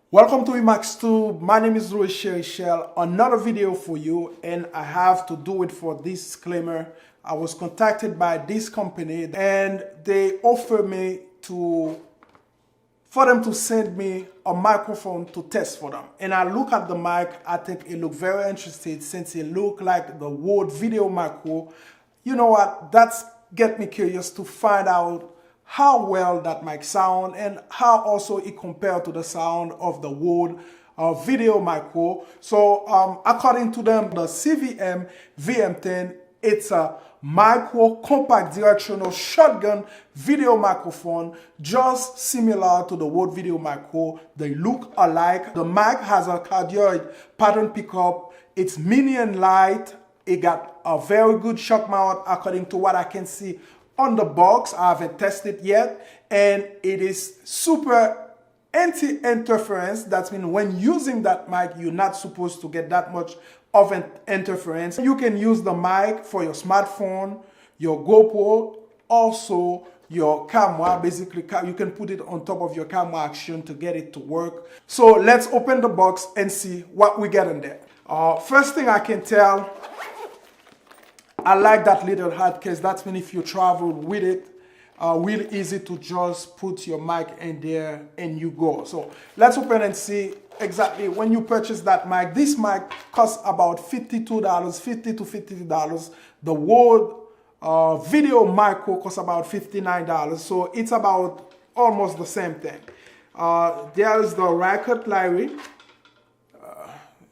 Welcome to IMac 2. My name is Louis Shell. Another video for you, and I have to do it for this disclaimer. I was contacted by this company and they offered me for them to send me a microphone to test for them. And I look at the mic, I think it looked very interesting since it looked like the Rode Video Micro. You know what, that's get me curious to find out how well that mic sound and how also it compared to the sound of the Rode Video Micro. So according to them, the CVM-VM10, it's a micro compact directional shotgun video microphone, just similar to the Rode Video Micro. They look alike. The mic has a cardioid pattern pickup. It's mini and light. It got a very good shock mount according to what I can see on the box. I haven't tested yet, and it is super anti-interference. That means when using that mic, you're not supposed to get that much of an interference. You can use the mic for your smartphone, your GoPro, also your camera. Basically, you can put it on top of your camera action to get it to work. So let's open the box and see what we get in there. First thing I can tell, I like that little hard case. That means if you travel with it, really easy to just put your mic in there and you go. So let's open and see exactly when you purchase that mic. This mic costs about $52, $50 to $52. The Rode Video Micro costs about $59. So it's about almost the same thing. There is the racket Larry.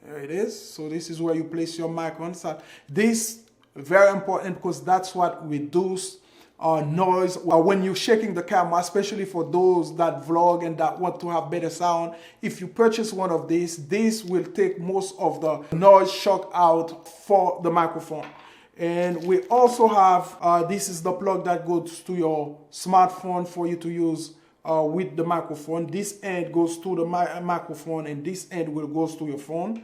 There it is. So this is where you place your mic on. So this very important because that's what reduces noise when you're shaking the camera, especially for those that vlog and that want to have better sound. If you purchase one of these, this will take most of the noise shock out for the microphone. And we also have, this is the plug that goes to your smartphone for you to use with the microphone. This end goes to the microphone and this end will goes to your phone.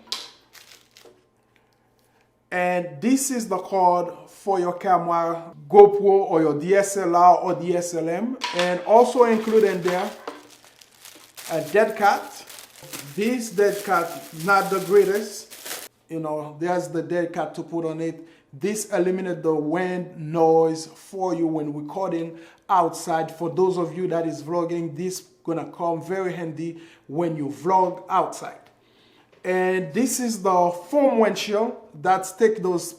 And this is the cord for your camera, GoPro or your DSLR or DSLM. And also included in there a dead cat. This dead cat, not the greatest. You know, there's the dead cat to put on it. This eliminates the wind noise for you when recording outside. For those of you that is vlogging, this gonna come very handy when you vlog outside. And this is the foam windshield that take those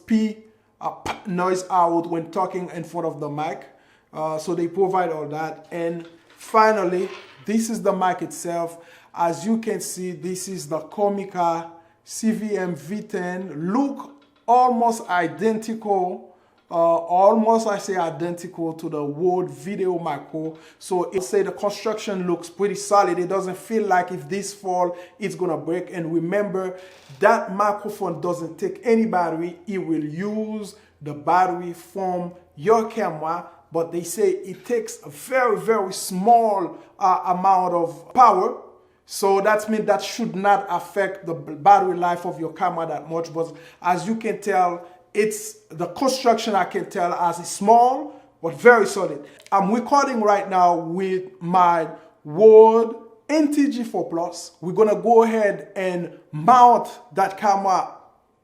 noise out when talking in front of the mic. So they provide all that. And finally, this is the mic itself. As you can see, this is the Comica CVM-VM10. Look almost identical. I say identical to the Rode Video Micro. So it say the construction looks pretty solid. It doesn't feel like if this fall, it's gonna break. And remember, that microphone doesn't take any battery. It will use the battery from your camera, but they say it takes a very, very small amount of power. So that means that should not affect the battery life of your camera that much. But as you can tell, it's the construction I can tell as is small but very solid. I'm recording right now with my Rode NTG4 PLUS. We're gonna go ahead and mount that camera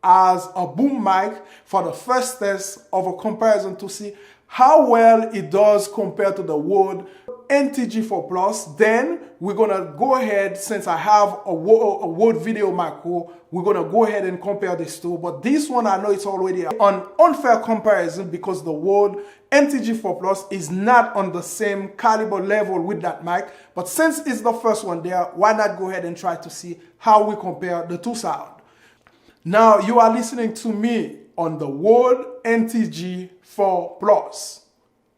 as a boom mic for the first test of a comparison to see how well it does compared to the Rode NTG4 PLUS. Then we're gonna go ahead, since I have a Rode Video Micro, we're gonna go ahead and compare these two. But this one, I know it's already an unfair comparison because the Rode NTG4 PLUS is not on the same caliber level with that mic. But since it's the first one there, why not go ahead and try to see how we compare the two sound. Now you are listening to me on the Rode NTG4 PLUS.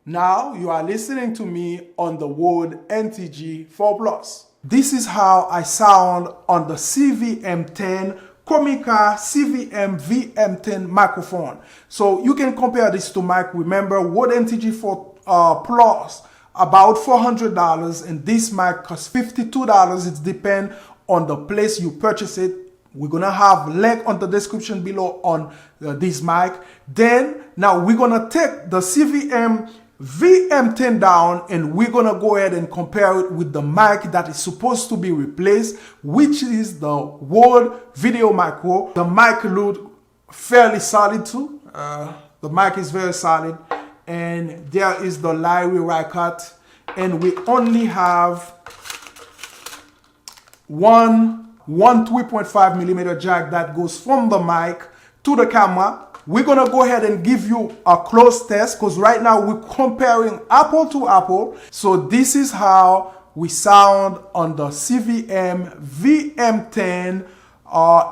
Now you are listening to me on the Rode NTG4 PLUS. This is how I sound on the CVM10 Comica CVM-VM10 microphone. So you can compare these two mic. Remember, Rode NTG4 PLUS about $400 and this mic costs $52. It depends on the place you purchase it. We're gonna have link on the description below on this mic. Then now we're gonna take the CVM VM10 down, and we're gonna go ahead and compare it with the mic that is supposed to be replaced, which is the Rode Video Micro. The mic looked fairly solid too. The mic is very solid, and there is the Larry Reichardt, and we only have one 3.5mm jack that goes from the mic to the camera. We're gonna go ahead and give you a close test because right now we're comparing apple to apple. So this is how we sound on the CVM-VM10,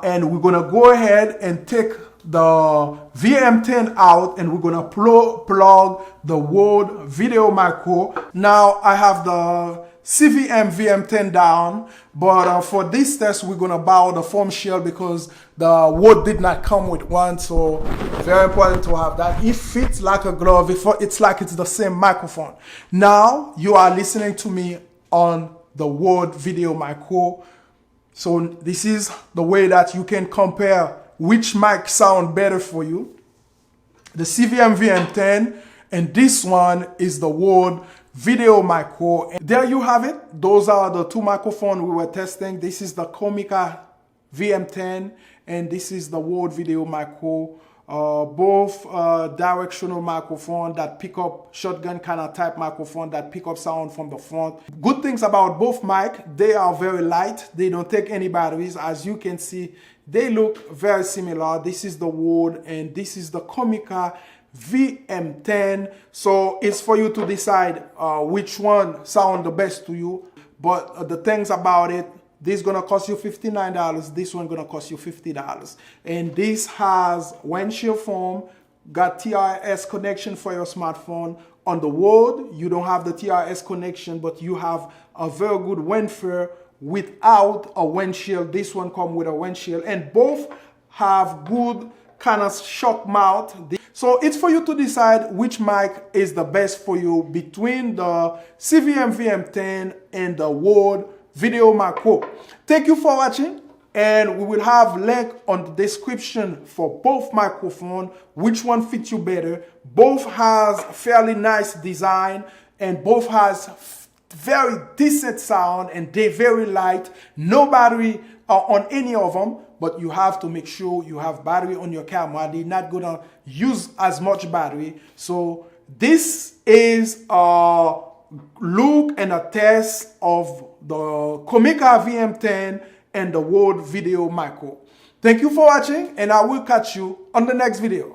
and we're gonna go ahead and take the VM10 out, and we're gonna plug the Rode Video Micro. Now I have the CVM-VM10 down, but for this test we're gonna borrow the foam shield because the Rode did not come with one, so very important to have that. It fits like a glove. It's like it's the same microphone. Now you are listening to me on the Rode Video Micro, so this is the way that you can compare which mic sound better for you. The CVM-VM10, and this one is the Rode Video Micro. And there you have it. Those are the two microphones we were testing. This is the Comica VM10, and this is the Rode Video Micro. Both directional microphone that pick up shotgun kind of type microphone that pick up sound from the front. Good things about both mic, they are very light. They don't take any batteries. As you can see, they look very similar. This is the Rode, and this is the Comica VM10. So it's for you to decide which one sound the best to you. But the things about it, this is gonna cost you $59. This one gonna cost you $50. And this has windshield foam, got TRS connection for your smartphone. On the Rode, you don't have the TRS connection, but you have a very good wind fare without a windshield. This one comes with a windshield, and both have good kind of shock mount. So it's for you to decide which mic is the best for you between the CVM-VM10 and the Rode Video Micro. Thank you for watching, and we will have link on the description for both microphones, which one fits you better. Both has fairly nice design, and both has very decent sound, and they're very light. No battery on any of them, but you have to make sure you have battery on your camera. They're not gonna use as much battery. So this is a look and a test of the Comica VM10 and the Rode Video Micro. Thank you for watching, and I will catch you on the next video.